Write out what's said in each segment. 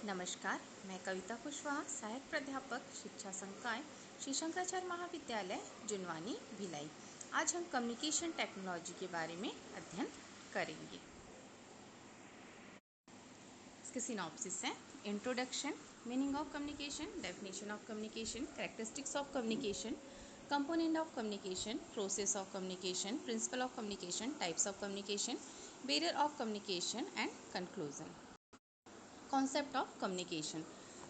नमस्कार, मैं कविता कुशवाहा, सहायक प्राध्यापक शिक्षा संकाय श्री शंकराचार्य महाविद्यालय जुनवानी भिलाई। आज हम कम्युनिकेशन टेक्नोलॉजी के बारे में अध्ययन करेंगे। इसके सिनॉप्सिस हैं: introduction, meaning of communication, definition of communication, characteristics of communication, component of communication, process of communication, principle of communication, types of communication, barrier of communication and conclusion. Concept of communication.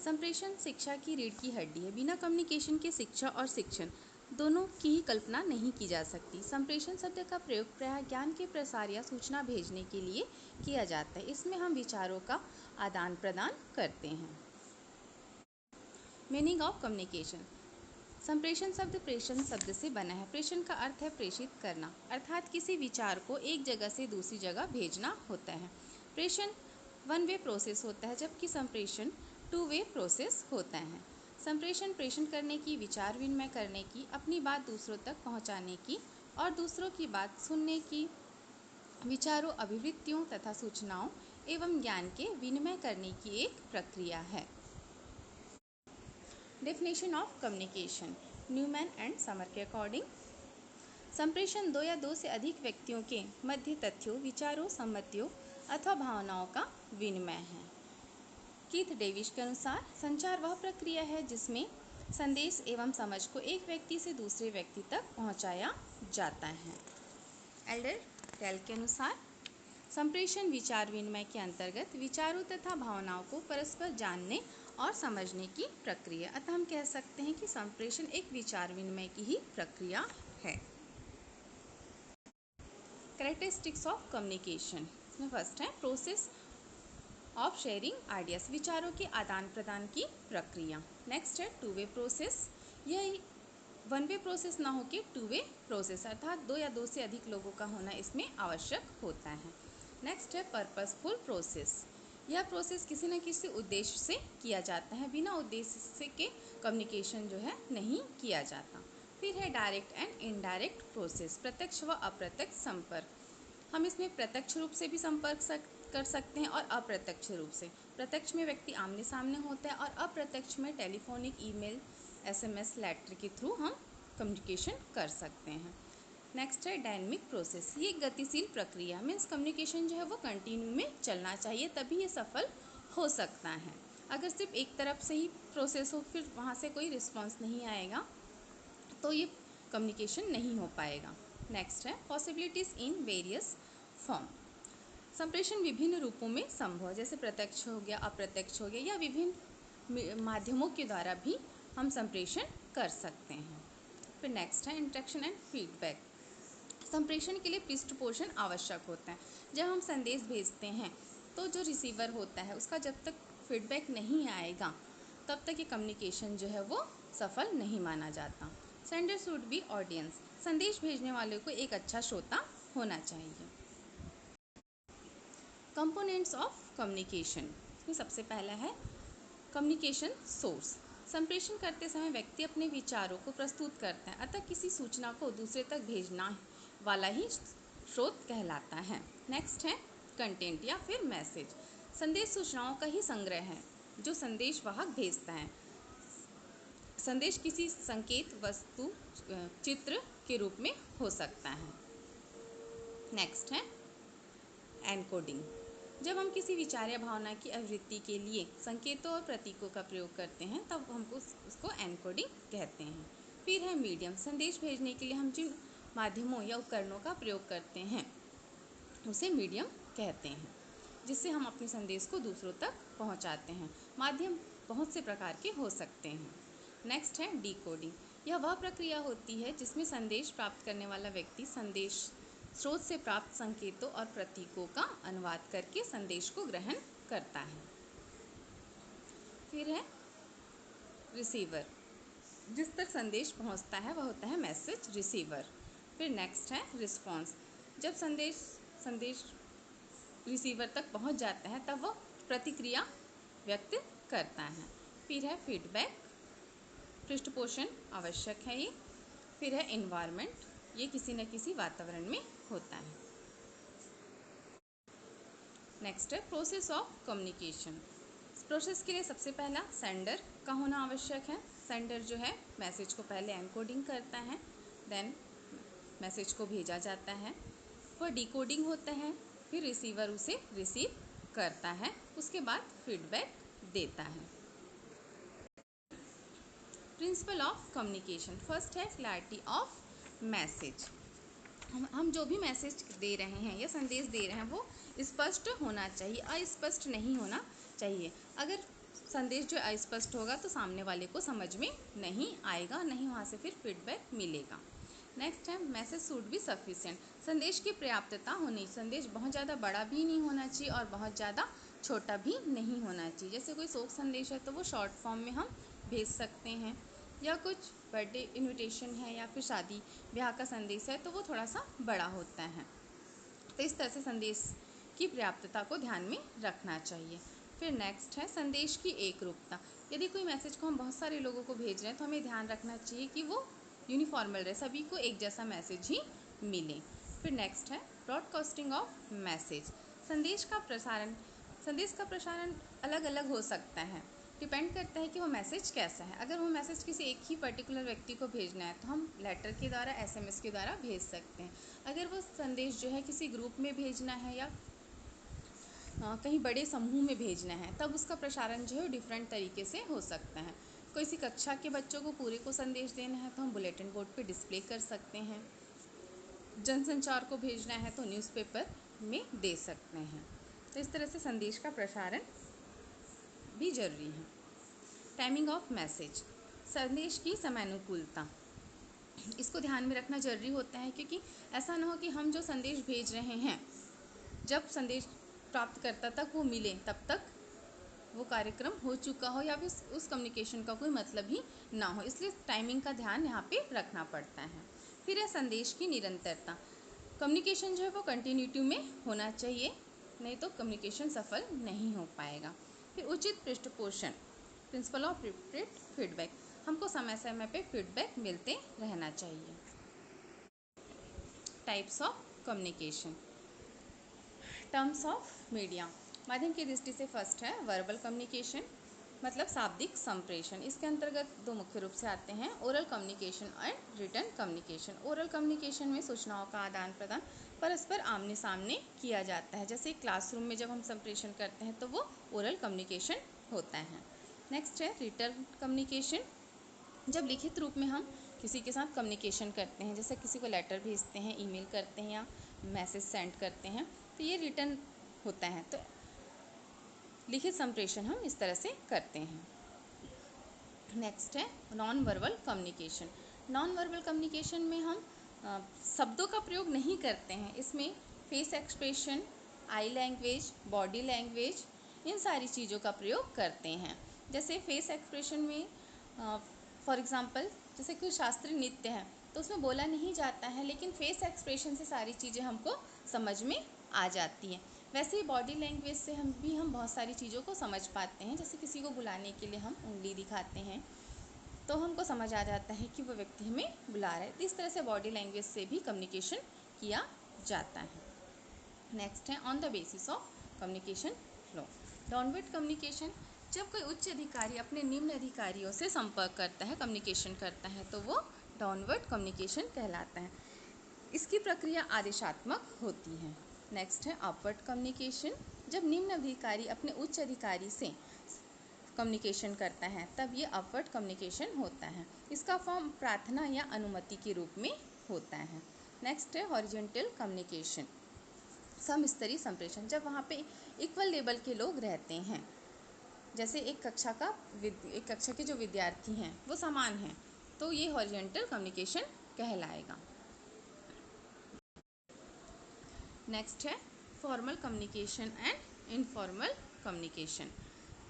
संप्रेषण शिक्षा की रीढ़ की हड्डी है। बिना communication के शिक्षा और शिक्षण दोनों की ही कल्पना नहीं की जा सकती। संप्रेषण शब्द का प्रयोग प्रायः ज्ञान के प्रसार या सूचना भेजने के लिए किया जाता है। इसमें हम विचारों का आदान प्रदान करते हैं। Meaning of communication. संप्रेषण शब्द प्रेषण शब्द से बना है। प्रेषण का अर्थ है प्रेषित करना, अर्थात किसी विचार को एक जगह से दूसरी जगह भेजना होता है। प्रेषण वन वे प्रोसेस होता है, जबकि संप्रेषण टू वे प्रोसेस होता है। संप्रेषण प्रेषण करने की, विचार विनिमय करने की, अपनी बात दूसरों तक पहुंचाने की और दूसरों की बात सुनने की, विचारों, अभिवृत्तियों तथा सूचनाओं एवं ज्ञान के विनिमय करने की एक प्रक्रिया है। Definition of communication. Newman and Summer के अकॉर्डिंग, संप्रेषण दो या दो से अधिक व्यक्तियों के मध्य तथ्यों, विचारों, सम्मतियों अथवा भावनाओं का विनिमय है। कीथ डेविस के अनुसार संचार वह प्रक्रिया है जिसमें संदेश एवं समझ को एक व्यक्ति से दूसरे व्यक्ति तक पहुंचाया जाता है। एल्डर टेल के अनुसार संप्रेषण विचार विनिमय के अंतर्गत विचारों तथा भावनाओं को परस्पर जानने और समझने की प्रक्रिया, अतः हम कह सकते हैं कि संप्रेषण एक विचार विनिमय की ही प्रक्रिया है। कैरेक्टरिस्टिक्स ऑफ कम्युनिकेशन में फर्स्ट है प्रोसेस ऑफ शेयरिंग आइडियाज, विचारों के आदान प्रदान की प्रक्रिया। नेक्स्ट है टू वे प्रोसेस, यह वन वे प्रोसेस ना हो के टू वे प्रोसेस, अर्थात दो या दो से अधिक लोगों का होना इसमें आवश्यक होता है। नेक्स्ट है पर्पसफुल प्रोसेस, यह प्रोसेस किसी न किसी उद्देश्य से किया जाता है, बिना उद्देश्य से के कम्युनिकेशन जो है नहीं किया जाता। फिर है डायरेक्ट एंड इनडायरेक्ट प्रोसेस, प्रत्यक्ष व अप्रत्यक्ष संपर्क, हम इसमें प्रत्यक्ष रूप से भी संपर्क कर सकते हैं और अप्रत्यक्ष रूप से। प्रत्यक्ष में व्यक्ति आमने सामने होता है और अप्रत्यक्ष में टेलीफोनिक, ईमेल, SMS, लेटर के थ्रू हम कम्युनिकेशन कर सकते हैं। नेक्स्ट है डायनेमिक प्रोसेस, ये एक गतिशील प्रक्रिया, मीन्स कम्युनिकेशन जो है वो कंटिन्यू में चलना चाहिए, तभी ये सफल हो सकता है। अगर सिर्फ एक तरफ से ही प्रोसेस हो, फिर वहाँ से कोई रिस्पॉन्स नहीं आएगा, तो ये कम्युनिकेशन नहीं हो पाएगा। नेक्स्ट है पॉसिबिलिटीज़ इन वेरियस फॉर्म, संप्रेषण विभिन्न रूपों में संभव है, जैसे प्रत्यक्ष हो गया, अप्रत्यक्ष हो गया, या विभिन्न माध्यमों के द्वारा भी हम संप्रेषण कर सकते हैं। फिर नेक्स्ट है इंटरेक्शन एंड फीडबैक, संप्रेषण के लिए पृष्ठपोषण आवश्यक होता है। जब हम संदेश भेजते हैं तो जो रिसीवर होता है उसका जब तक फीडबैक नहीं आएगा तब तक ये कम्युनिकेशन जो है वो सफल नहीं माना जाता। सेंडर शुड बी ऑडियंस, संदेश भेजने वाले को एक अच्छा श्रोता होना चाहिए। कंपोनेंट्स ऑफ कम्युनिकेशन में सबसे पहला है कम्युनिकेशन सोर्स, संप्रेषण करते समय व्यक्ति अपने विचारों को प्रस्तुत करता है, अतः किसी सूचना को दूसरे तक भेजना वाला ही स्रोत कहलाता है। नेक्स्ट है कंटेंट या फिर मैसेज, संदेश सूचनाओं का ही संग्रह है जो संदेश वाहक भेजता है। संदेश किसी संकेत, वस्तु, चित्र के रूप में हो सकता है। नेक्स्ट है एनकोडिंग, जब हम किसी विचार या भावना की अभिव्यक्ति के लिए संकेतों और प्रतीकों का प्रयोग करते हैं तब हमको उसको एनकोडिंग कहते हैं। फिर है मीडियम, संदेश भेजने के लिए हम जिन माध्यमों या उपकरणों का प्रयोग करते हैं उसे मीडियम कहते हैं, जिससे हम अपने संदेश को दूसरों तक पहुंचाते हैं। माध्यम बहुत से प्रकार के हो सकते हैं। नेक्स्ट है डिकोडिंग, यह वह प्रक्रिया होती है जिसमें संदेश प्राप्त करने वाला व्यक्ति संदेश स्रोत से प्राप्त संकेतों और प्रतीकों का अनुवाद करके संदेश को ग्रहण करता है। फिर है रिसीवर, जिस तक संदेश पहुंचता है वह होता है मैसेज रिसीवर। फिर नेक्स्ट है रिस्पॉन्स, जब संदेश रिसीवर तक पहुंच जाता है तब वह प्रतिक्रिया व्यक्त करता है। फिर है फीडबैक, पृष्ठपोषण आवश्यक है ये। फिर है एनवायरनमेंट, ये किसी न किसी वातावरण में होता है। नेक्स्ट है प्रोसेस ऑफ कम्युनिकेशन, प्रोसेस के लिए सबसे पहला सेंडर का होना आवश्यक है। सेंडर जो है मैसेज को पहले एनकोडिंग करता है, देन मैसेज को भेजा जाता है, वह डिकोडिंग होता है, फिर रिसीवर उसे रिसीव करता है, उसके बाद फीडबैक देता है। प्रिंसिपल ऑफ कम्युनिकेशन, फर्स्ट है क्लैरिटी ऑफ मैसेज। हम जो भी मैसेज दे रहे हैं या संदेश दे रहे हैं वो स्पष्ट होना चाहिए, अस्पष्ट नहीं होना चाहिए। अगर संदेश जो अस्पष्ट होगा तो सामने वाले को समझ में नहीं आएगा, नहीं वहाँ से फिर फीडबैक मिलेगा। नेक्स्ट है मैसेज शुड बी सफिशिएंट, संदेश की पर्याप्तता होनी, संदेश बहुत ज़्यादा बड़ा भी नहीं होना चाहिए और बहुत ज़्यादा छोटा भी नहीं होना चाहिए। जैसे कोई शोक संदेश है तो वो शॉर्ट फॉर्म में हम भेज सकते हैं, या कुछ बर्थडे इनविटेशन है या फिर शादी ब्याह का संदेश है तो वो थोड़ा सा बड़ा होता है। तो इस तरह से संदेश की पर्याप्तता को ध्यान में रखना चाहिए। फिर नेक्स्ट है संदेश की एकरूपता, यदि कोई मैसेज को हम बहुत सारे लोगों को भेज रहे हैं तो हमें ध्यान रखना चाहिए कि वो यूनिफॉर्मल रहे, सभी को एक जैसा मैसेज ही मिले। फिर नेक्स्ट है ब्रॉडकास्टिंग ऑफ मैसेज, संदेश का प्रसारण अलग अलग हो सकता है, डिपेंड करता है कि वो मैसेज कैसा है। अगर वो मैसेज किसी एक ही पर्टिकुलर व्यक्ति को भेजना है तो हम लेटर के द्वारा, SMS के द्वारा भेज सकते हैं। अगर वो संदेश जो है किसी ग्रुप में भेजना है या कहीं बड़े समूह में भेजना है तब उसका प्रसारण जो है डिफरेंट तरीके से हो सकता है। किसी कक्षा के बच्चों को पूरे को संदेश देना है तो हम बुलेटिन बोर्ड पे डिस्प्ले कर सकते हैं, जनसंचार को भेजना है तो न्यूज़पेपर में दे सकते हैं। तो इस तरह से संदेश का प्रसारण भी जरूरी है। टाइमिंग ऑफ मैसेज, संदेश की समयानुकूलता, इसको ध्यान में रखना जरूरी होता है, क्योंकि ऐसा ना हो कि हम जो संदेश भेज रहे हैं जब संदेश प्राप्तकर्ता तक वो मिले तब तक वो कार्यक्रम हो चुका हो या फिर उस कम्युनिकेशन का कोई मतलब ही ना हो, इसलिए टाइमिंग का ध्यान यहाँ पे रखना पड़ता है। फिर है संदेश की निरंतरता, कम्युनिकेशन जो है वो कंटिन्यूटी में होना चाहिए, नहीं तो कम्युनिकेशन सफल नहीं हो पाएगा। फिर उचित पृष्ठपोषण, प्रिंसिपल ऑफ रिपीटेड फीडबैक, हमको समय समय पे फीडबैक मिलते रहना चाहिए। Types of communication, terms of media, माध्यम की दृष्टि से फर्स्ट है वर्बल कम्युनिकेशन, मतलब शाब्दिक संप्रेषण। इसके अंतर्गत दो मुख्य रूप से आते हैं, oral communication and written communication. Oral communication में सूचनाओं का आदान प्रदान परस्पर आमने सामने किया जाता है, जैसे क्लासरूम में जब हम संप्रेषण करते हैं तो वो ओरल कम्युनिकेशन होता है। नेक्स्ट है रिटन कम्युनिकेशन, जब लिखित रूप में हम किसी के साथ कम्युनिकेशन करते हैं, जैसे किसी को लेटर भेजते हैं, ईमेल करते हैं या मैसेज सेंड करते हैं, तो ये रिटर्न होता है। तो लिखित संप्रेषण हम इस तरह से करते हैं। नेक्स्ट है non verbal communication. Non verbal communication में हम शब्दों का प्रयोग नहीं करते हैं, इसमें फेस एक्सप्रेशन, आई लैंग्वेज, बॉडी लैंग्वेज, इन सारी चीज़ों का प्रयोग करते हैं। जैसे फेस एक्सप्रेशन में फॉर एग्ज़ाम्पल जैसे कोई शास्त्रीय नृत्य है तो उसमें बोला नहीं जाता है, लेकिन फेस एक्सप्रेशन से सारी चीज़ें हमको समझ में आ जाती हैं। वैसे ही बॉडी लैंग्वेज से हम बहुत सारी चीज़ों को समझ पाते हैं, जैसे किसी को बुलाने के लिए हम उंगली दिखाते हैं तो हमको समझ आ जाता है कि वो व्यक्ति हमें बुला रहा है। इस तरह से बॉडी लैंग्वेज से भी कम्युनिकेशन किया जाता है। नेक्स्ट है on the basis of communication flow, downward communication, जब कोई उच्च अधिकारी अपने निम्न अधिकारियों से संपर्क करता है, कम्युनिकेशन करता है तो वो डाउनवर्ड कम्युनिकेशन कहलाता है। इसकी प्रक्रिया आदेशात्मक होती है। नेक्स्ट है अपवर्ड कम्युनिकेशन, जब निम्न अधिकारी अपने उच्च अधिकारी से कम्युनिकेशन करता है तब ये अपवर्ड कम्युनिकेशन होता है। इसका फॉर्म प्रार्थना या अनुमति के रूप में होता है। नेक्स्ट है हॉरिजॉन्टल कम्युनिकेशन, समस्तरीय संप्रेषण, जब वहाँ पे इक्वल लेवल के लोग रहते हैं, जैसे एक कक्षा के जो विद्यार्थी हैं वो समान हैं, तो ये हॉरिजॉन्टल कम्युनिकेशन कहलाएगा। नेक्स्ट है formal communication and informal communication,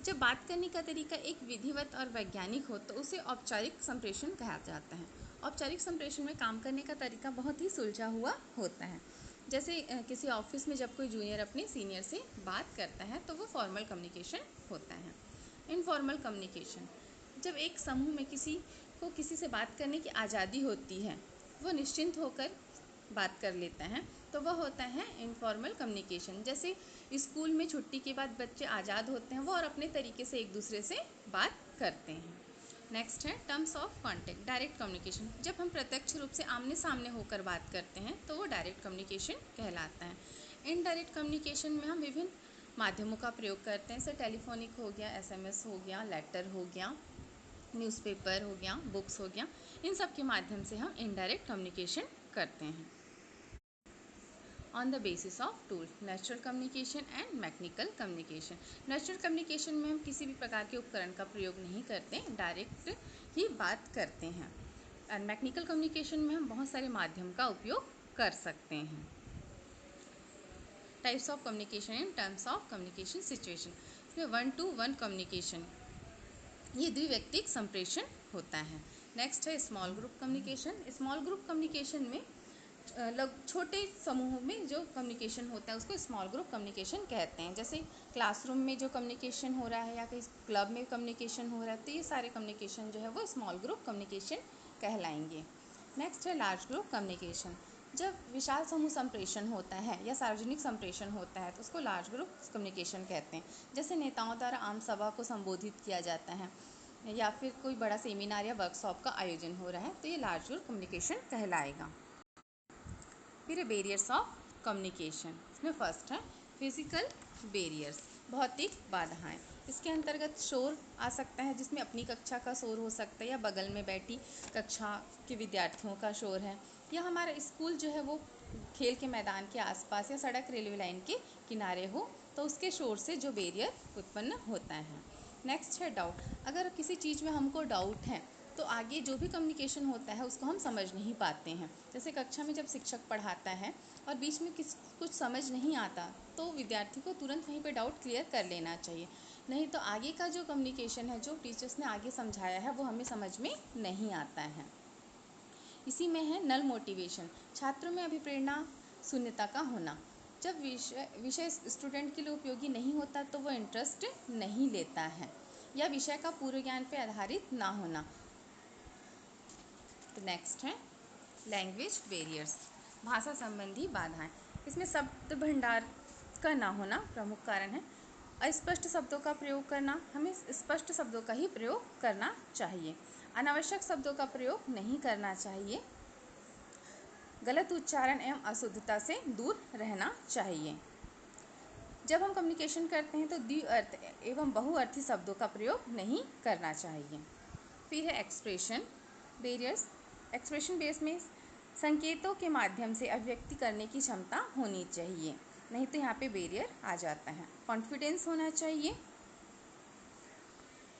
जब बात करने का तरीका एक विधिवत और वैज्ञानिक हो तो उसे औपचारिक संप्रेषण कहा जाता है। औपचारिक संप्रेषण में काम करने का तरीका बहुत ही सुलझा हुआ होता है। जैसे किसी ऑफिस में जब कोई जूनियर अपने सीनियर से बात करता है तो वो फॉर्मल कम्युनिकेशन होता है। इनफॉर्मल कम्युनिकेशन, जब एक समूह में किसी से बात करने की आज़ादी होती है, वो निश्चिंत होकर बात कर लेता है, तो वह होता है इनफॉर्मल कम्युनिकेशन। जैसे स्कूल में छुट्टी के बाद बच्चे आज़ाद होते हैं, वो और अपने तरीके से एक दूसरे से बात करते हैं। नेक्स्ट है terms of contact, direct communication. जब हम प्रत्यक्ष रूप से आमने सामने होकर बात करते हैं तो वो डायरेक्ट कम्युनिकेशन कहलाता है। इनडायरेक्ट कम्युनिकेशन में हम विभिन्न माध्यमों का प्रयोग करते हैं, जैसे टेलीफोनिक हो गया, SMS हो गया, लेटर हो गया, न्यूज़पेपर हो गया, बुक्स हो गया। इन सब के माध्यम से हम इनडायरेक्ट कम्युनिकेशन करते हैं। On the basis of tool, natural communication and mechanical communication. Natural communication में हम किसी भी प्रकार के उपकरण का प्रयोग नहीं करते, डायरेक्ट ही बात करते हैं। और मैकेनिकल कम्युनिकेशन में हम बहुत सारे माध्यम का उपयोग कर सकते हैं। Types of communication in terms of communication situation. इसमें 1-to-1 कम्युनिकेशन, ये द्विव्यक्तिक संप्रेषण होता है। नेक्स्ट है small group communication. Small group communication में छोटे समूहों में जो कम्युनिकेशन होता है उसको स्मॉल ग्रुप कम्युनिकेशन कहते हैं। जैसे क्लासरूम में जो कम्युनिकेशन हो रहा है या कहीं क्लब में कम्युनिकेशन हो रहा है, तो ये सारे कम्युनिकेशन जो है वो स्मॉल ग्रुप कम्युनिकेशन कहलाएंगे। नेक्स्ट है लार्ज ग्रुप कम्युनिकेशन। जब विशाल समूह संप्रेषण होता है या सार्वजनिक संप्रेषण होता है तो उसको लार्ज ग्रुप कम्युनिकेशन कहते हैं। जैसे नेताओं द्वारा आम सभा को संबोधित किया जाता है या फिर कोई बड़ा सेमिनार या वर्कशॉप का आयोजन हो रहा है, तो ये लार्ज ग्रुप कम्युनिकेशन कहलाएगा। फिर बैरियर्स ऑफ कम्युनिकेशन। इसमें फर्स्ट है फिजिकल बैरियर्स, भौतिक बाधाएं। इसके अंतर्गत शोर आ सकता है, जिसमें अपनी कक्षा का शोर हो सकता है या बगल में बैठी कक्षा के विद्यार्थियों का शोर है, या हमारा स्कूल जो है वो खेल के मैदान के आसपास या सड़क रेलवे लाइन के किनारे हो, तो उसके शोर से जो बैरियर उत्पन्न होता है। नेक्स्ट है डाउट। अगर किसी चीज़ में हमको डाउट है तो आगे जो भी कम्युनिकेशन होता है उसको हम समझ नहीं पाते हैं। जैसे कक्षा में जब शिक्षक पढ़ाता है और बीच में कुछ समझ नहीं आता तो विद्यार्थी को तुरंत वहीं पे डाउट क्लियर कर लेना चाहिए, नहीं तो आगे का जो कम्युनिकेशन है, जो टीचर्स ने आगे समझाया है, वो हमें समझ में नहीं आता है। इसी में है नल मोटिवेशन, छात्रों में अभिप्रेरणा शून्यता का होना। जब विषय स्टूडेंट के लिए उपयोगी नहीं होता तो वो इंटरेस्ट नहीं लेता है, या विषय का पूर्व ज्ञान पर आधारित ना होना। तो नेक्स्ट है लैंग्वेज बैरियर्स, भाषा संबंधी बाधाएं। इसमें शब्द भंडार का ना होना प्रमुख कारण है। अस्पष्ट शब्दों का प्रयोग करना, हमें स्पष्ट शब्दों का ही प्रयोग करना चाहिए। अनावश्यक शब्दों का प्रयोग नहीं करना चाहिए। गलत उच्चारण एवं अशुद्धता से दूर रहना चाहिए। जब हम कम्युनिकेशन करते हैं तो द्विअर्थ एवं बहुअर्थी शब्दों का प्रयोग नहीं करना चाहिए। फिर है एक्सप्रेशन बैरियर्स। एक्सप्रेशन बेस में संकेतों के माध्यम से अभिव्यक्ति करने की क्षमता होनी चाहिए, नहीं तो यहाँ पे बैरियर आ जाता है। कॉन्फिडेंस होना चाहिए।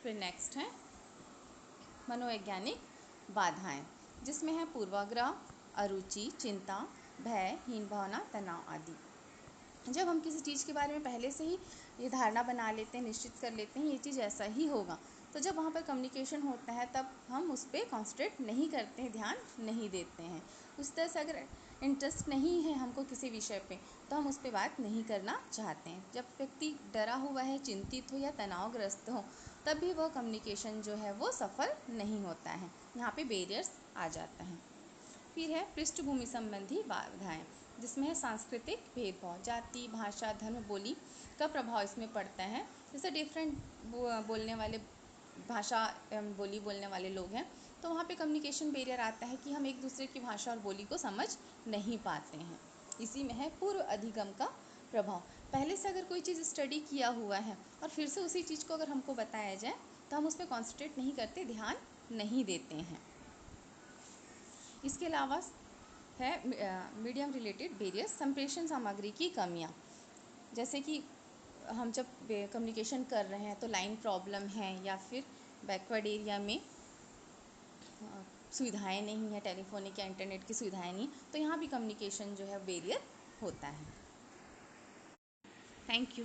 फिर नेक्स्ट है मनोवैज्ञानिक बाधाएं, जिसमें है पूर्वाग्रह, अरुचि, चिंता, भय, हीन भावना, तनाव आदि। जब हम किसी चीज़ के बारे में पहले से ही ये धारणा बना लेते हैं, निश्चित कर लेते हैं ये चीज़ ऐसा ही होगा, तो जब वहाँ पर कम्युनिकेशन होता है तब हम उस पर कॉन्सेंट्रेट नहीं करते हैं, ध्यान नहीं देते हैं। उस तरह से अगर इंटरेस्ट नहीं है हमको किसी विषय पे तो हम उस पर बात नहीं करना चाहते हैं। जब व्यक्ति डरा हुआ है, चिंतित हो या तनावग्रस्त हो, तब भी वह कम्युनिकेशन जो है वो सफल नहीं होता है। यहाँ पे बैरियर्स आ जाता है। फिर है पृष्ठभूमि संबंधी बाधाएं, जिसमें है सांस्कृतिक भेदभाव, जाति, भाषा, धर्म, बोली का प्रभाव इसमें पड़ता है। जैसे डिफरेंट बोलने वाले भाषा एवं बोली बोलने वाले लोग हैं तो वहाँ पे कम्युनिकेशन बैरियर आता है कि हम एक दूसरे की भाषा और बोली को समझ नहीं पाते हैं। इसी में है पूर्व अधिगम का प्रभाव। पहले से अगर कोई चीज़ स्टडी किया हुआ है और फिर से उसी चीज़ को अगर हमको बताया जाए तो हम उस पर कॉन्सेंट्रेट नहीं करते, ध्यान नहीं देते हैं। इसके अलावा है मीडियम रिलेटेड बैरियर्स, संप्रेषण सामग्री की कमियां। जैसे कि हम जब कम्युनिकेशन कर रहे हैं तो लाइन प्रॉब्लम है या फिर बैकवर्ड एरिया में सुविधाएं नहीं है, टेलीफोनिक या इंटरनेट की सुविधाएं नहीं, तो यहाँ भी कम्युनिकेशन जो है बैरियर होता है। Thank you.